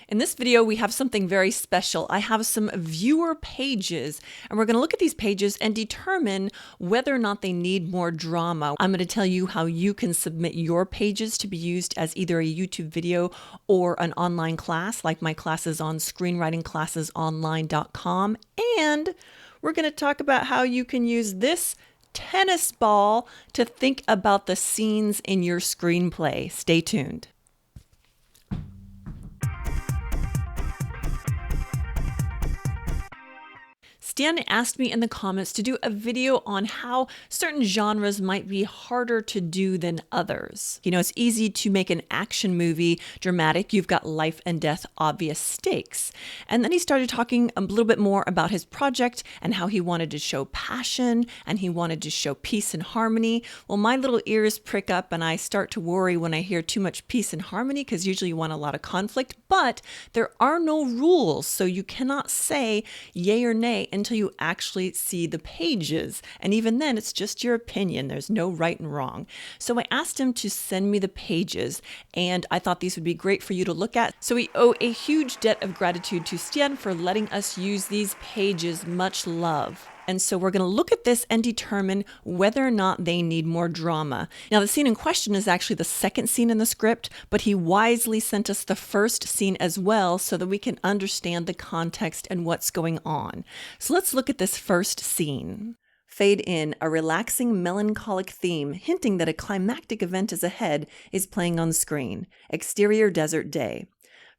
In this video, we have something very special. I have some viewer pages, and we're going to look at these pages and determine whether or not they need more drama. I'm going to tell you how you can submit your pages to be used as either a YouTube video or an online class, like my classes on screenwritingclassesonline.com. And we're going to talk about how you can use this tennis ball to think about the scenes in your screenplay. Stay tuned. Stan asked me in the comments to do a video on how certain genres might be harder to do than others. You know, it's easy to make an action movie dramatic. You've got life and death, obvious stakes. And then he started talking a little bit more about his project and how he wanted to show passion and he wanted to show peace and harmony. Well, my little ears prick up and I start to worry when I hear too much peace and harmony, because usually you want a lot of conflict, but there are no rules. So you cannot say yay or nay until you actually see the pages. And even then, it's just your opinion. There's no right and wrong. So I asked him to send me the pages, and I thought these would be great for you to look at. So we owe a huge debt of gratitude to Stian for letting us use these pages. Much love. And so we're going to look at this and determine whether or not they need more drama. Now, the scene in question is actually the second scene in the script, but he wisely sent us the first scene as well so that we can understand the context and what's going on. So let's look at this first scene. Fade in, a relaxing, melancholic theme hinting that a climactic event is ahead is playing on screen. Exterior desert day.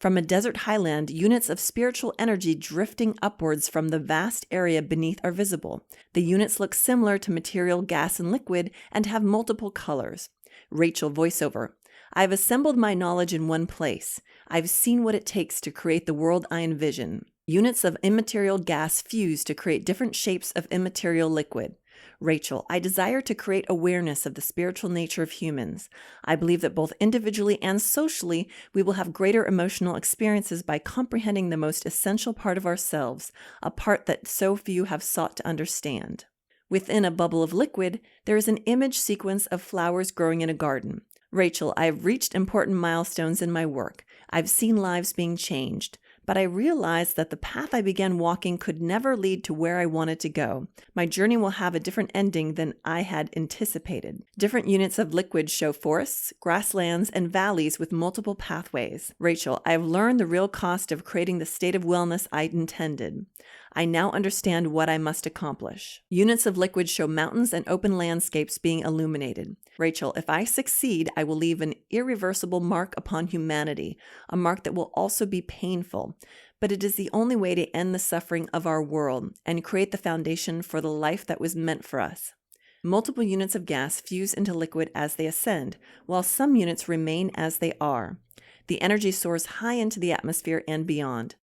From a desert highland, units of spiritual energy drifting upwards from the vast area beneath are visible. The units look similar to material, gas, and liquid and have multiple colors. Rachel voiceover. I've assembled my knowledge in one place. I've seen what it takes to create the world I envision. Units of immaterial gas fuse to create different shapes of immaterial liquid. Rachel, I desire to create awareness of the spiritual nature of humans. I believe that both individually and socially, we will have greater emotional experiences by comprehending the most essential part of ourselves, a part that so few have sought to understand. Within a bubble of liquid, there is an image sequence of flowers growing in a garden. Rachel, I have reached important milestones in my work. I've seen lives being changed. But I realized that the path I began walking could never lead to where I wanted to go. My journey will have a different ending than I had anticipated. Different units of liquid show forests, grasslands, and valleys with multiple pathways. Rachel, I have learned the real cost of creating the state of wellness I intended. I now understand what I must accomplish. Units of liquid show mountains and open landscapes being illuminated. Rachel, if I succeed, I will leave an irreversible mark upon humanity, a mark that will also be painful. But it is the only way to end the suffering of our world and create the foundation for the life that was meant for us. Multiple units of gas fuse into liquid as they ascend, while some units remain as they are. The energy soars high into the atmosphere and beyond.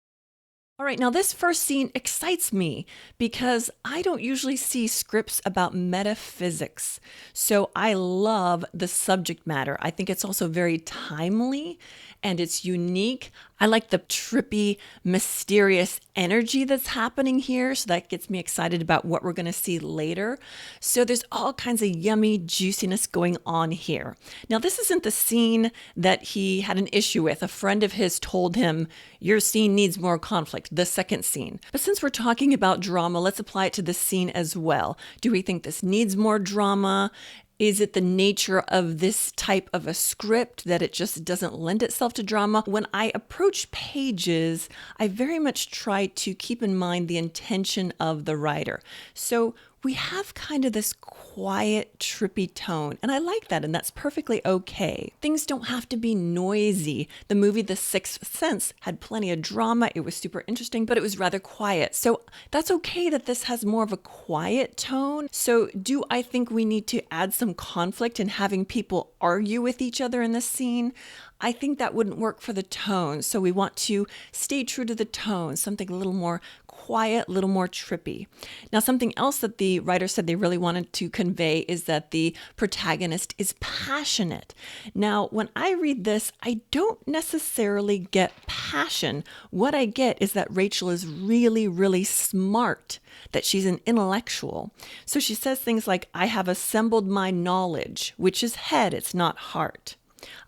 All right, now this first scene excites me because I don't usually see scripts about metaphysics. So I love the subject matter. I think it's also very timely and it's unique. I like the trippy, mysterious energy that's happening here. So that gets me excited about what we're going to see later. So there's all kinds of yummy juiciness going on here. Now, this isn't the scene that he had an issue with. A friend of his told him, your scene needs more conflict, the second scene. But since we're talking about drama, let's apply it to this scene as well. Do we think this needs more drama? Is it the nature of this type of a script that it just doesn't lend itself to drama? When I approach pages, I very much try to keep in mind the intention of the writer. So we have kind of this quiet, trippy tone, and I like that, and that's perfectly okay. Things don't have to be noisy. The movie The Sixth Sense had plenty of drama. It was super interesting, but it was rather quiet. So that's okay that this has more of a quiet tone. So do I think we need to add some conflict in having people argue with each other in this scene? I think that wouldn't work for the tone. So we want to stay true to the tone, something a little more quiet, a little more trippy. Now, something else that the writer said they really wanted to convey is that the protagonist is passionate. Now, when I read this, I don't necessarily get passion. What I get is that Rachel is really, really smart, that she's an intellectual. So she says things like, I have assembled my knowledge, which is head, it's not heart.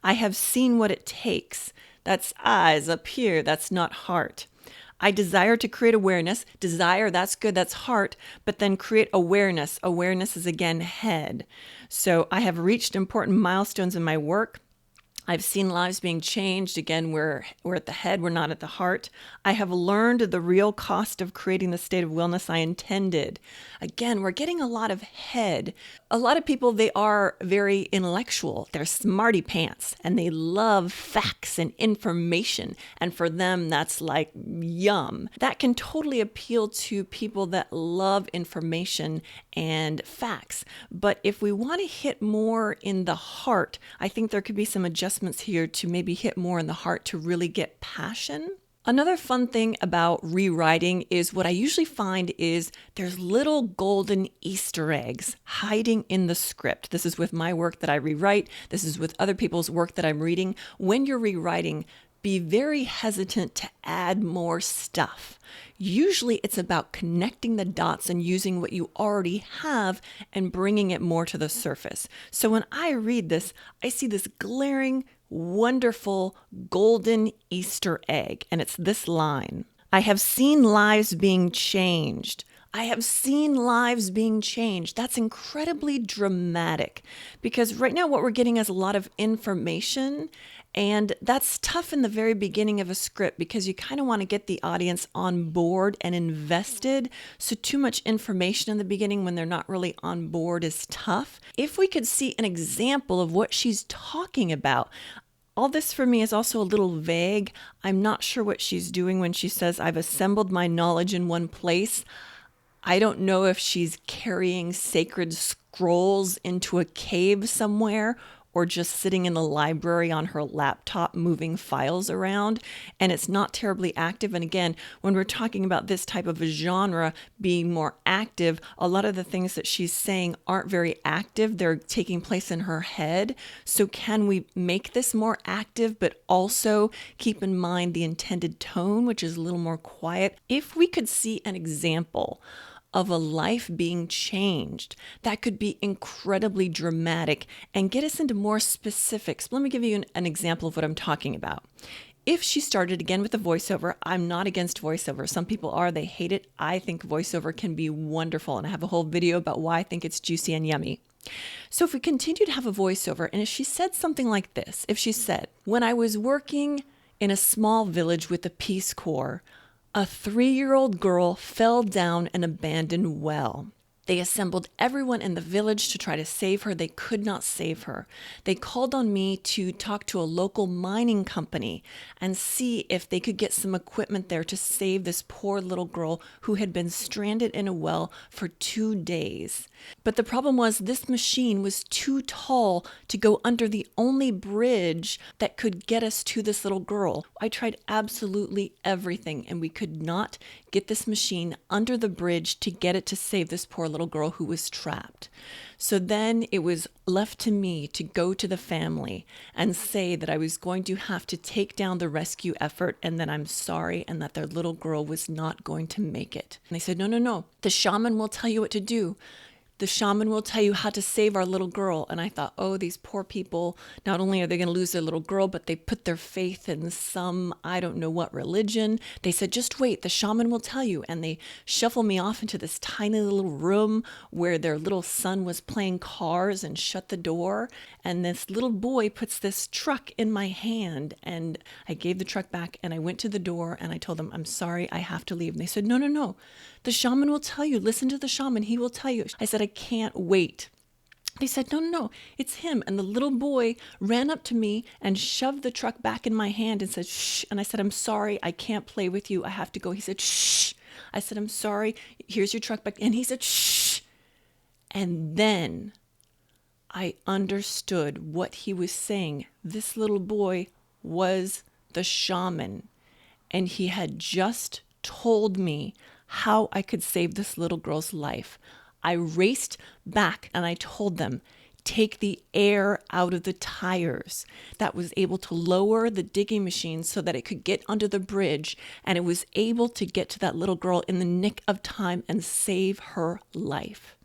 I have seen what it takes. That's eyes up here. That's not heart. I desire to create awareness. Desire, that's good, that's heart, but then create awareness. Awareness is again head. So I have reached important milestones in my work. I've seen lives being changed. Again, we're at the head, we're not at the heart. I have learned the real cost of creating the state of wellness I intended. Again, we're getting a lot of head. A lot of people, they are very intellectual. They're smarty pants and they love facts and information. And for them, that's like yum. That can totally appeal to people that love information and facts. But if we want to hit more in the heart, I think there could be some adjustments here to maybe hit more in the heart to really get passion. Another fun thing about rewriting is what I usually find is there's little golden Easter eggs hiding in the script. This is with my work that I rewrite. This is with other people's work that I'm reading. When you're rewriting, be very hesitant to add more stuff. Usually it's about connecting the dots and using what you already have and bringing it more to the surface. So when I read this, I see this glaring, wonderful, golden Easter egg, and it's this line. I have seen lives being changed. I have seen lives being changed. That's incredibly dramatic because right now what we're getting is a lot of information, and that's tough in the very beginning of a script because you kind of want to get the audience on board and invested. So too much information in the beginning when they're not really on board is tough. If we could see an example of what she's talking about, all this for me is also a little vague. I'm not sure what she's doing when she says, I've assembled my knowledge in one place. I don't know if she's carrying sacred scrolls into a cave somewhere or just sitting in the library on her laptop moving files around, and it's not terribly active. And again, when we're talking about this type of a genre being more active, a lot of the things that she's saying aren't very active. They're taking place in her head. So can we make this more active, but also keep in mind the intended tone, which is a little more quiet? If we could see an example of a life being changed, that could be incredibly dramatic and get us into more specifics. Let me give you an example of what I'm talking about. If she started again with the voiceover, I'm not against voiceover. Some people are, they hate it. I think voiceover can be wonderful, and I have a whole video about why I think it's juicy and yummy. So if we continue to have a voiceover, and if she said something like this, if she said, when I was working in a small village with the Peace Corps, a 3-year-old girl fell down an abandoned well. They assembled everyone in the village to try to save her. They could not save her. They called on me to talk to a local mining company and see if they could get some equipment there to save this poor little girl who had been stranded in a well for 2 days. But the problem was this machine was too tall to go under the only bridge that could get us to this little girl. I tried absolutely everything, and we could not get this machine under the bridge to get it to save this poor little girl who was trapped. So then it was left to me to go to the family and say that I was going to have to take down the rescue effort and that I'm sorry and that their little girl was not going to make it. And they said, no, the shaman will tell you what to do. The shaman will tell you how to save our little girl. And I thought, oh, these poor people, not only are they going to lose their little girl, but they put their faith in some, I don't know what religion. They said, just wait, the shaman will tell you. And they shuffle me off into this tiny little room where their little son was playing cars and shut the door. And this little boy puts this truck in my hand. And I gave the truck back and I went to the door and I told them, I'm sorry, I have to leave. And they said, no. The shaman will tell you. Listen to the shaman. He will tell you. I said, I can't wait. They said, no, it's him. And the little boy ran up to me and shoved the truck back in my hand and said, shh. And I said, I'm sorry. I can't play with you. I have to go. He said, shh. I said, I'm sorry. Here's your truck back. And he said, shh. And then I understood what he was saying. This little boy was the shaman. And he had just told me how I could save this little girl's life. I raced back and I told them, take the air out of the tires. That was able to lower the digging machine so that it could get under the bridge, and it was able to get to that little girl in the nick of time and save her life.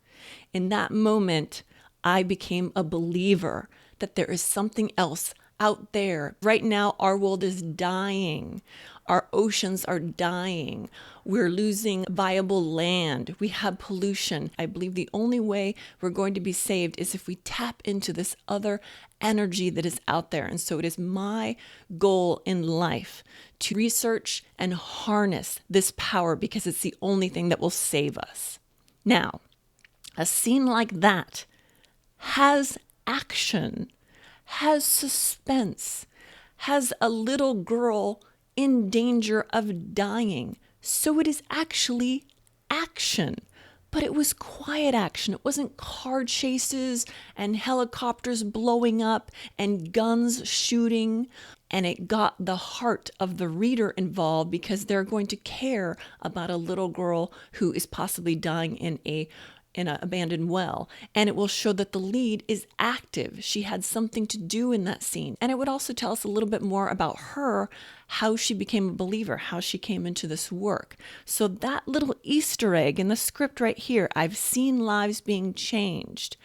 In that moment, I became a believer that there is something else out there. Right now, our world is dying. Our oceans are dying. We're losing viable land. We have pollution. I believe the only way we're going to be saved is if we tap into this other energy that is out there. And so it is my goal in life to research and harness this power because it's the only thing that will save us. Now, a scene like that has action, has suspense, has a little girl in danger of dying. So it is actually action. But it was quiet action. It wasn't car chases and helicopters blowing up and guns shooting. And it got the heart of the reader involved because they're going to care about a little girl who is possibly dying in an abandoned well. And it will show that the lead is active. She had something to do in that scene. And it would also tell us a little bit more about her, how she became a believer, how she came into this work. So that little Easter egg in the script right here, I've seen lives being changed.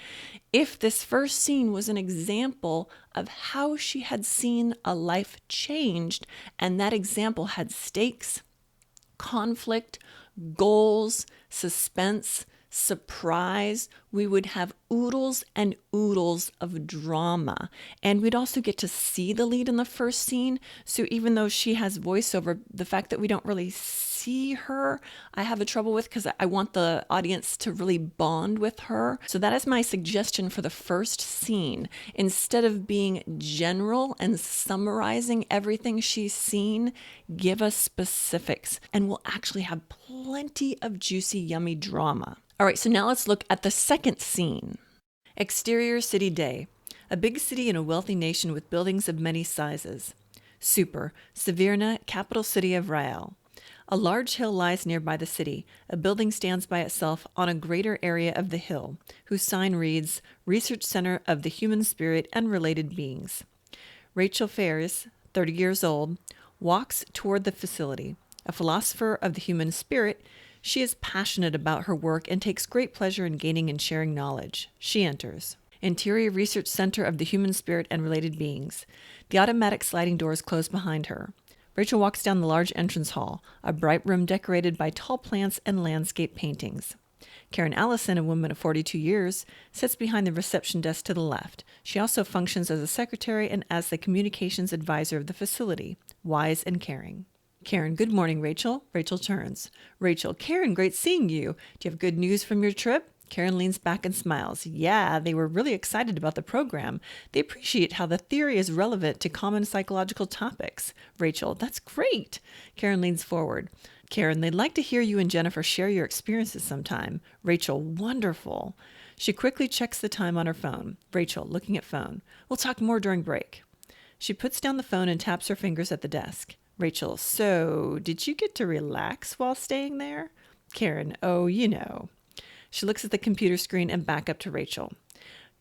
If this first scene was an example of how she had seen a life changed, and that example had stakes, conflict, goals, suspense, surprise, we would have oodles and oodles of drama. And we'd also get to see the lead in the first scene. So even though she has voiceover, the fact that we don't really see her, I have a trouble with because I want the audience to really bond with her. So that is my suggestion for the first scene. Instead of being general and summarizing everything she's seen, give us specifics and we'll actually have plenty of juicy, yummy drama. All right, so now let's look at the second scene. Exterior city day. A big city in a wealthy nation with buildings of many sizes. Super, Sevirna, capital city of Rael. A large hill lies nearby the city. A building stands by itself on a greater area of the hill, whose sign reads, Research Center of the Human Spirit and Related Beings. Rachel Ferris, 30 years old, walks toward the facility. A philosopher of the human spirit, she is passionate about her work and takes great pleasure in gaining and sharing knowledge. She enters. Interior Research Center of the Human Spirit and Related Beings. The automatic sliding doors close behind her. Rachel walks down the large entrance hall, a bright room decorated by tall plants and landscape paintings. Karen Allison, a woman of 42 years, sits behind the reception desk to the left. She also functions as a secretary and as the communications advisor of the facility, wise and caring. Karen, good morning, Rachel. Rachel turns. Rachel, Karen, great seeing you. Do you have good news from your trip? Karen leans back and smiles. Yeah, they were really excited about the program. They appreciate how the theory is relevant to common psychological topics. Rachel, that's great. Karen leans forward. Karen, they'd like to hear you and Jennifer share your experiences sometime. Rachel, wonderful. She quickly checks the time on her phone. Rachel, looking at phone. We'll talk more during break. She puts down the phone and taps her fingers at the desk. Rachel, so did you get to relax while staying there? Karen, oh, you know. She looks at the computer screen and back up to Rachel.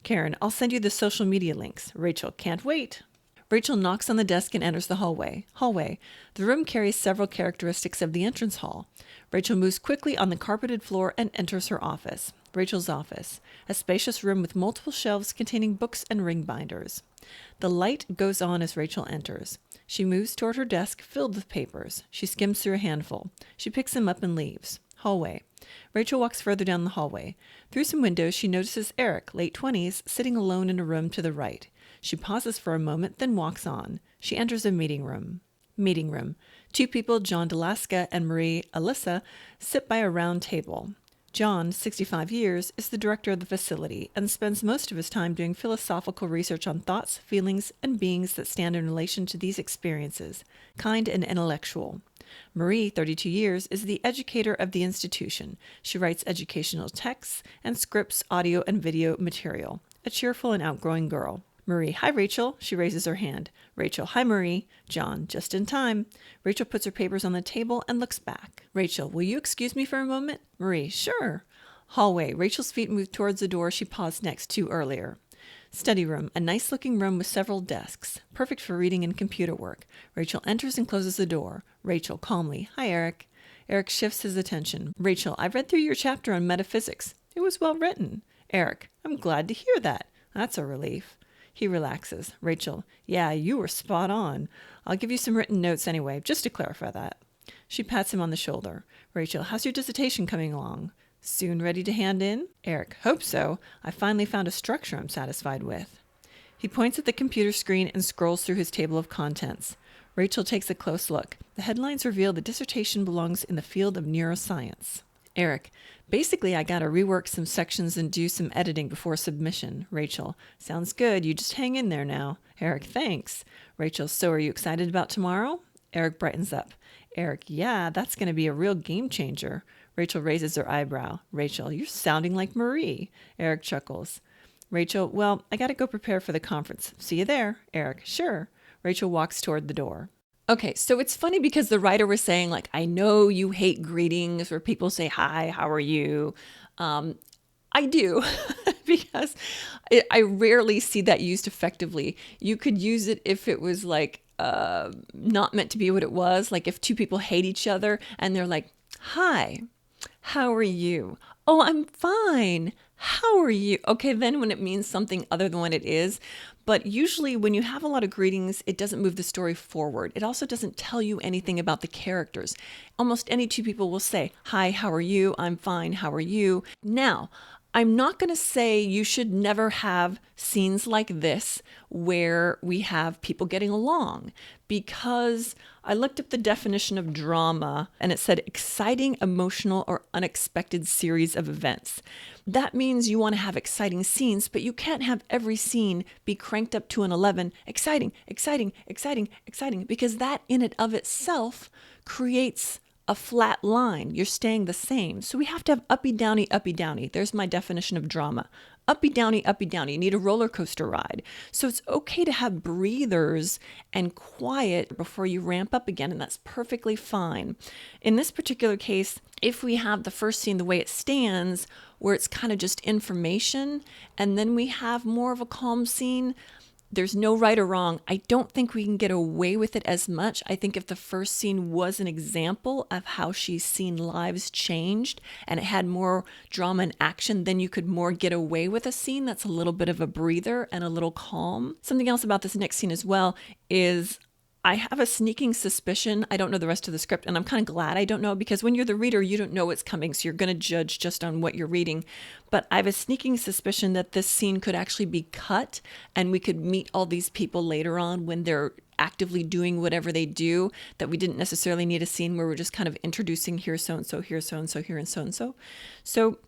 Karen, I'll send you the social media links. Rachel, can't wait. Rachel knocks on the desk and enters the hallway. The room carries several characteristics of the entrance hall. Rachel moves quickly on the carpeted floor and enters her office. Rachel's office, a spacious room with multiple shelves containing books and ring binders. The light goes on as Rachel enters. She moves toward her desk filled with papers. She skims through a handful. She picks them up and leaves. Hallway. Rachel walks further down the hallway. Through some windows, she notices Eric, late 20s, sitting alone in a room to the right. She pauses for a moment, then walks on. She enters a meeting room. Meeting room. Two people, John Delaska and Marie Alyssa, sit by a round table. John, 65 years, is the director of the facility and spends most of his time doing philosophical research on thoughts, feelings, and beings that stand in relation to these experiences, kind and intellectual. Marie, 32 years, is the educator of the institution. She writes educational texts and scripts, audio and video material. A cheerful and outgoing girl. Marie, hi Rachel. She raises her hand. Rachel, hi Marie. John, just in time. Rachel puts her papers on the table and looks back. Rachel, will you excuse me for a moment? Marie, sure. Hallway. Rachel's feet move towards the door she paused next to earlier. Study room, a nice-looking room with several desks, perfect for reading and computer work. Rachel enters and closes the door. Rachel, calmly, hi Eric. Eric shifts his attention. Rachel, I've read through your chapter on metaphysics. It was well written. Eric, I'm glad to hear that. That's a relief. He relaxes. Rachel, yeah, you were spot on. I'll give you some written notes anyway, just to clarify that. She pats him on the shoulder. Rachel, how's your dissertation coming along? Soon ready to hand in? Eric, hope so. I finally found a structure I'm satisfied with. He points at the computer screen and scrolls through his table of contents. Rachel takes a close look. The headlines reveal the dissertation belongs in the field of neuroscience. Eric, basically I gotta rework some sections and do some editing before submission. Rachel, sounds good. You just hang in there now. Eric, thanks. Rachel, so are you excited about tomorrow? Eric brightens up. Eric, yeah, that's gonna be a real game changer. Rachel raises her eyebrow. Rachel, you're sounding like Marie. Eric chuckles. Rachel, well, I gotta go prepare for the conference. See you there. Eric, sure. Rachel walks toward the door. Okay, so it's funny because the writer was saying, like, I know you hate greetings where people say, hi, how are you? I do, because I rarely see that used effectively. You could use it if it was like not meant to be what it was. Like if two people hate each other and they're like, hi, how are you? Oh, I'm fine. How are you? Okay, then when it means something other than what it is. But usually when you have a lot of greetings, it doesn't move the story forward. It also doesn't tell you anything about the characters. Almost any two people will say, hi, how are you? I'm fine. How are you? Now, I'm not going to say you should never have scenes like this where we have people getting along, because I looked up the definition of drama and it said exciting, emotional, or unexpected series of events. That means you want to have exciting scenes, but you can't have every scene be cranked up to an 11, exciting, exciting, exciting, exciting, because that in and of itself creates a flat line. You're staying the same. So we have to have uppy, downy, uppy, downy. There's my definition of drama. Uppy, downy, uppy, downy. You need a roller coaster ride. So it's okay to have breathers and quiet before you ramp up again, and that's perfectly fine. In this particular case, if we have the first scene the way it stands, where it's kind of just information, and then we have more of a calm scene, there's no right or wrong. I don't think we can get away with it as much. I think if the first scene was an example of how she's seen lives changed and it had more drama and action, then you could more get away with a scene that's a little bit of a breather and a little calm. Something else about this next scene as well is I have a sneaking suspicion. I don't know the rest of the script, and I'm kind of glad I don't know, because when you're the reader, you don't know what's coming, so you're going to judge just on what you're reading. But I have a sneaking suspicion that this scene could actually be cut, and we could meet all these people later on when they're actively doing whatever they do, that we didn't necessarily need a scene where we're just kind of introducing here so-and-so, here so-and-so, here and so-and-so. So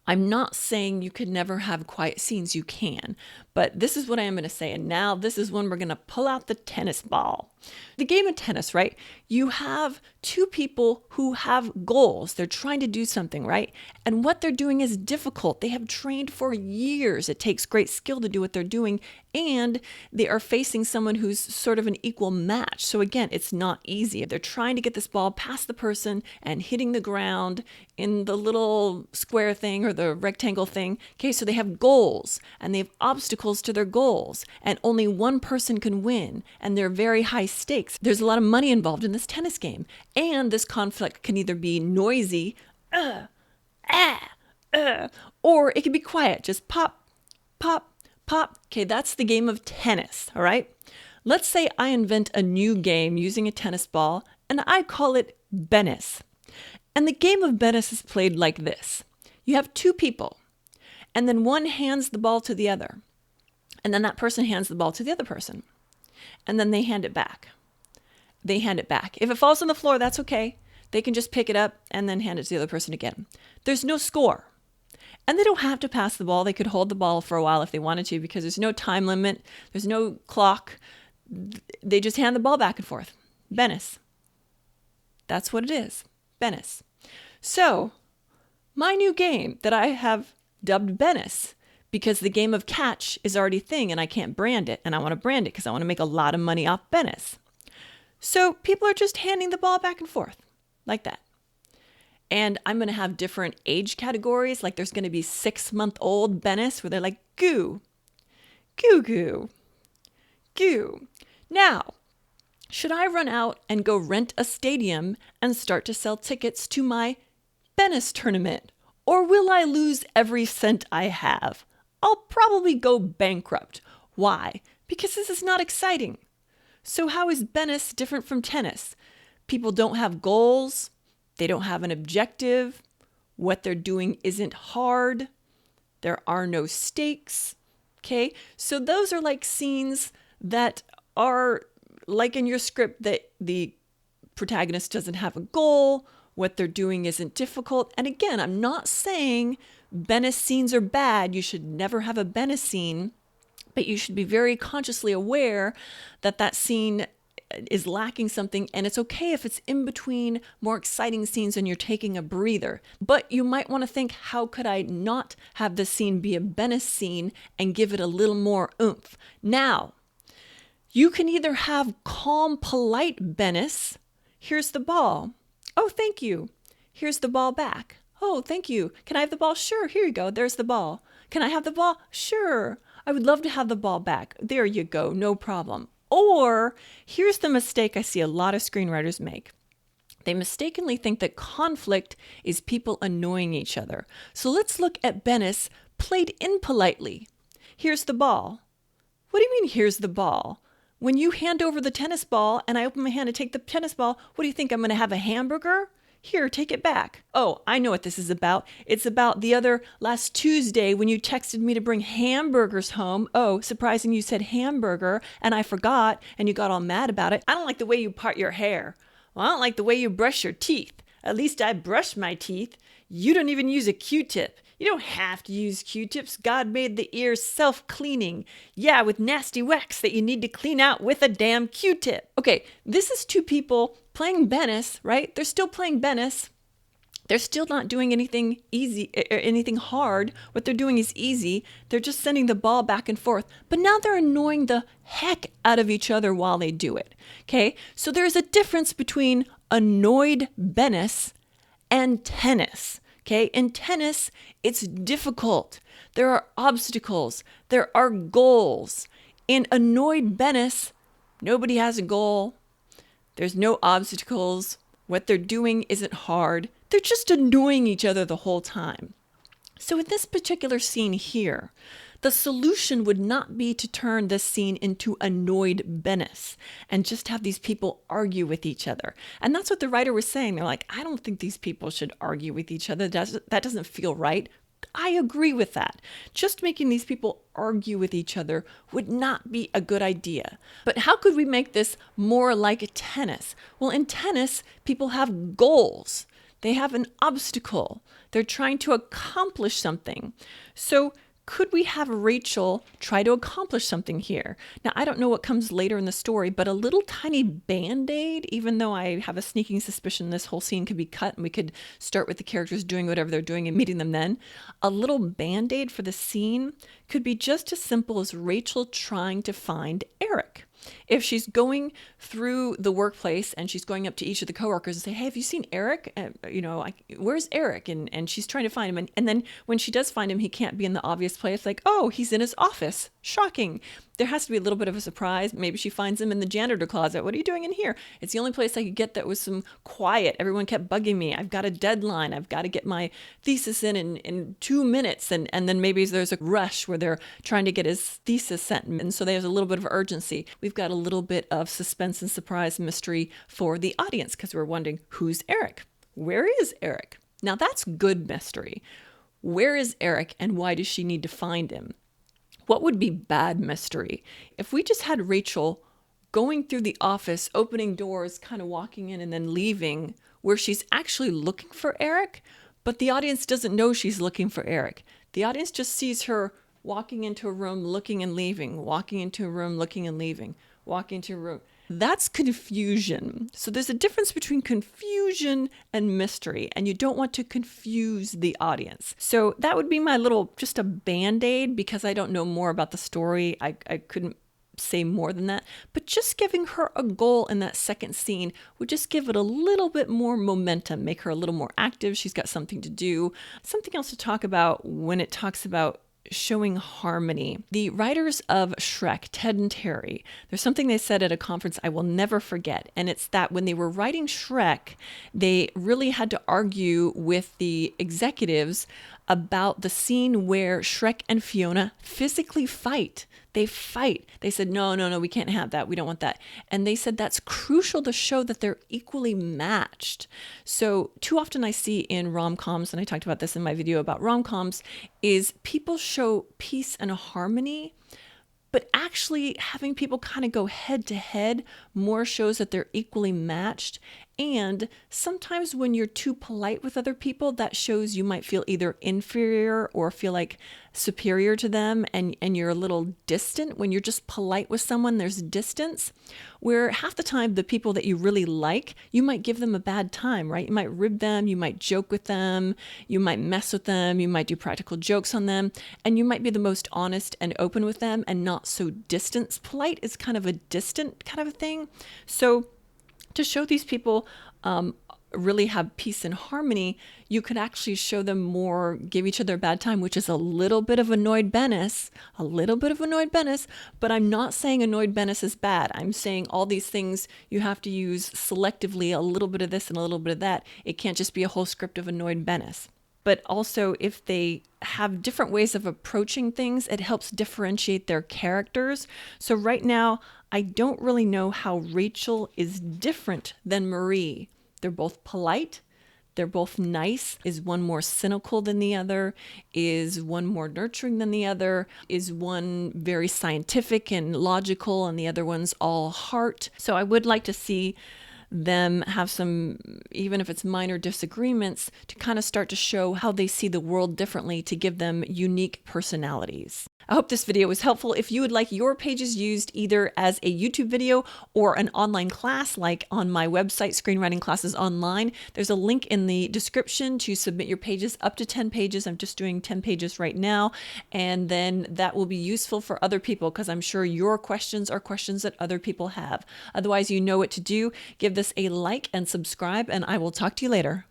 I'm not saying you could never have quiet scenes. You can. But this is what I am going to say. And now this is when we're going to pull out the tennis ball. The game of tennis, right? You have two people who have goals. They're trying to do something, right? And what they're doing is difficult. They have trained for years. It takes great skill to do what they're doing. And they are facing someone who's sort of an equal match. So again, it's not easy. They're trying to get this ball past the person and hitting the ground in the little square thing or the rectangle thing. Okay, so they have goals and they have obstacles to their goals, and only one person can win, and they're very high stakes. There's a lot of money involved in this tennis game, and this conflict can either be noisy, or it can be quiet, just pop, pop, pop. Okay, that's the game of tennis, all right? Let's say I invent a new game using a tennis ball, and I call it Bennis. And the game of Bennis is played like this. You have two people, and then one hands the ball to the other. And then that person hands the ball to the other person. And then they hand it back. They hand it back. If it falls on the floor, that's okay. They can just pick it up and then hand it to the other person again. There's no score. And they don't have to pass the ball. They could hold the ball for a while if they wanted to, because there's no time limit. There's no clock. They just hand the ball back and forth. Bennis. That's what it is. Bennis. So, my new game that I have dubbed Bennis, because the game of catch is already a thing and I can't brand it, and I want to brand it because I want to make a lot of money off Bennis. So people are just handing the ball back and forth like that. And I'm going to have different age categories. Like there's going to be 6-month-old Bennis where they're like, goo, goo, goo, goo. Now, should I run out and go rent a stadium and start to sell tickets to my Bennis tournament? Or will I lose every cent I have? I'll probably go bankrupt. Why? Because this is not exciting. So how is Bennis different from tennis? People don't have goals. They don't have an objective. What they're doing isn't hard. There are no stakes. Okay, so those are like scenes that are like in your script that the protagonist doesn't have a goal. What they're doing isn't difficult. And again, I'm not saying Bennis scenes are bad. You should never have a Bennis scene, but you should be very consciously aware that that scene is lacking something, and it's okay if it's in between more exciting scenes and you're taking a breather. But you might want to think, how could I not have this scene be a Bennis scene and give it a little more oomph? Now, you can either have calm, polite Bennis. Here's the ball. Oh, thank you. Here's the ball back. Oh, thank you. Can I have the ball? Sure. Here you go. There's the ball. Can I have the ball? Sure. I would love to have the ball back. There you go. No problem. Or here's the mistake I see a lot of screenwriters make. They mistakenly think that conflict is people annoying each other. So let's look at Bennis played impolitely. Here's the ball. What do you mean, here's the ball? When you hand over the tennis ball and I open my hand to take the tennis ball, what do you think? I'm going to have a hamburger? Here, take it back. Oh, I know what this is about. It's about the other last Tuesday when you texted me to bring hamburgers home. Oh, surprising you said hamburger and I forgot and you got all mad about it. I don't like the way you part your hair. Well, I don't like the way you brush your teeth. At least I brush my teeth. You don't even use a Q-tip. You don't have to use Q-tips. God made the ears self-cleaning. Yeah, with nasty wax that you need to clean out with a damn Q-tip. Okay, this is two people playing Bennis, right? They're still playing Bennis. They're still not doing anything easy or anything hard. What they're doing is easy. They're just sending the ball back and forth. But now they're annoying the heck out of each other while they do it. Okay, so there's a difference between annoyed Bennis and tennis. Okay, in tennis, it's difficult. There are obstacles. There are goals. In annoyed Bennis, nobody has a goal. There's no obstacles. What they're doing isn't hard. They're just annoying each other the whole time. So in this particular scene here, the solution would not be to turn this scene into annoyed Bennis and just have these people argue with each other. And that's what the writer was saying. They're like, I don't think these people should argue with each other. That doesn't feel right. I agree with that. Just making these people argue with each other would not be a good idea. But how could we make this more like tennis? Well, in tennis, people have goals. They have an obstacle. They're trying to accomplish something. So could we have Rachel try to accomplish something here? Now, I don't know what comes later in the story, but a little tiny bandaid, even though I have a sneaking suspicion this whole scene could be cut and we could start with the characters doing whatever they're doing and meeting them then, a little bandaid for the scene could be just as simple as Rachel trying to find Eric. If she's going through the workplace and she's going up to each of the coworkers and say, hey, have you seen Eric? Where's Eric? And she's trying to find him. And then when she does find him, he can't be in the obvious place. Like, oh, he's in his office. Shocking. There has to be a little bit of a surprise. Maybe she finds him in the janitor closet. What are you doing in here? It's the only place I could get that was some quiet. Everyone kept bugging me. I've got a deadline. I've got to get my thesis in 2 minutes. And then maybe there's a rush where they're trying to get his thesis sent. And so there's a little bit of urgency. We've got a little bit of suspense and surprise mystery for the audience because we're wondering, who's Eric? Where is Eric? Now that's good mystery. Where is Eric and why does she need to find him? What would be bad mystery? If we just had Rachel going through the office, opening doors, kind of walking in and then leaving, where she's actually looking for Eric, but the audience doesn't know she's looking for Eric. The audience just sees her walking into a room, looking and leaving, walking into a room, looking and leaving, walking into a room. That's confusion. So there's a difference between confusion and mystery, and you don't want to confuse the audience. So that would be my little, just a band-aid, because I don't know more about the story. I couldn't say more than that, but just giving her a goal in that second scene would just give it a little bit more momentum, make her a little more active. She's got something to do. Something else to talk about when it talks about showing harmony. The writers of Shrek, Ted and Terry, there's something they said at a conference I will never forget. And it's that when they were writing Shrek, they really had to argue with the executives about the scene where Shrek and Fiona physically fight. They fight. They said, no, no, no, we can't have that. We don't want that. And they said that's crucial to show that they're equally matched. So too often I see in rom-coms, and I talked about this in my video about rom-coms, is people show peace and harmony, but actually having people kind of go head to head more shows that they're equally matched. And sometimes when you're too polite with other people, that shows you might feel either inferior or feel like superior to them, and you're a little distant. When you're just polite with someone, there's distance, where half the time the people that you really like, you might give them a bad time, right? You might rib them, you might joke with them, you might mess with them, you might do practical jokes on them, and you might be the most honest and open with them and not so distant. Polite is kind of a distant kind of a thing. So to show these people really have peace and harmony, you could actually show them more, give each other a bad time, which is a little bit of annoyed Bennis, but I'm not saying annoyed Bennis is bad. I'm saying all these things you have to use selectively, a little bit of this and a little bit of that. It can't just be a whole script of annoyed Bennis. But also, if they have different ways of approaching things, it helps differentiate their characters. So right now, I don't really know how Rachel is different than Marie. They're both polite. They're both nice. Is one more cynical than the other? Is one more nurturing than the other? Is one very scientific and logical and the other one's all heart? So I would like to see them have some, even if it's minor disagreements, to kind of start to show how they see the world differently, to give them unique personalities. I hope this video was helpful. If you would like your pages used either as a YouTube video or an online class, like on my website, Screenwriting Classes Online, there's a link in the description to submit your pages up to 10 pages. I'm just doing 10 pages right now. And then that will be useful for other people, because I'm sure your questions are questions that other people have. Otherwise, you know what to do. Give this a like and subscribe, and I will talk to you later.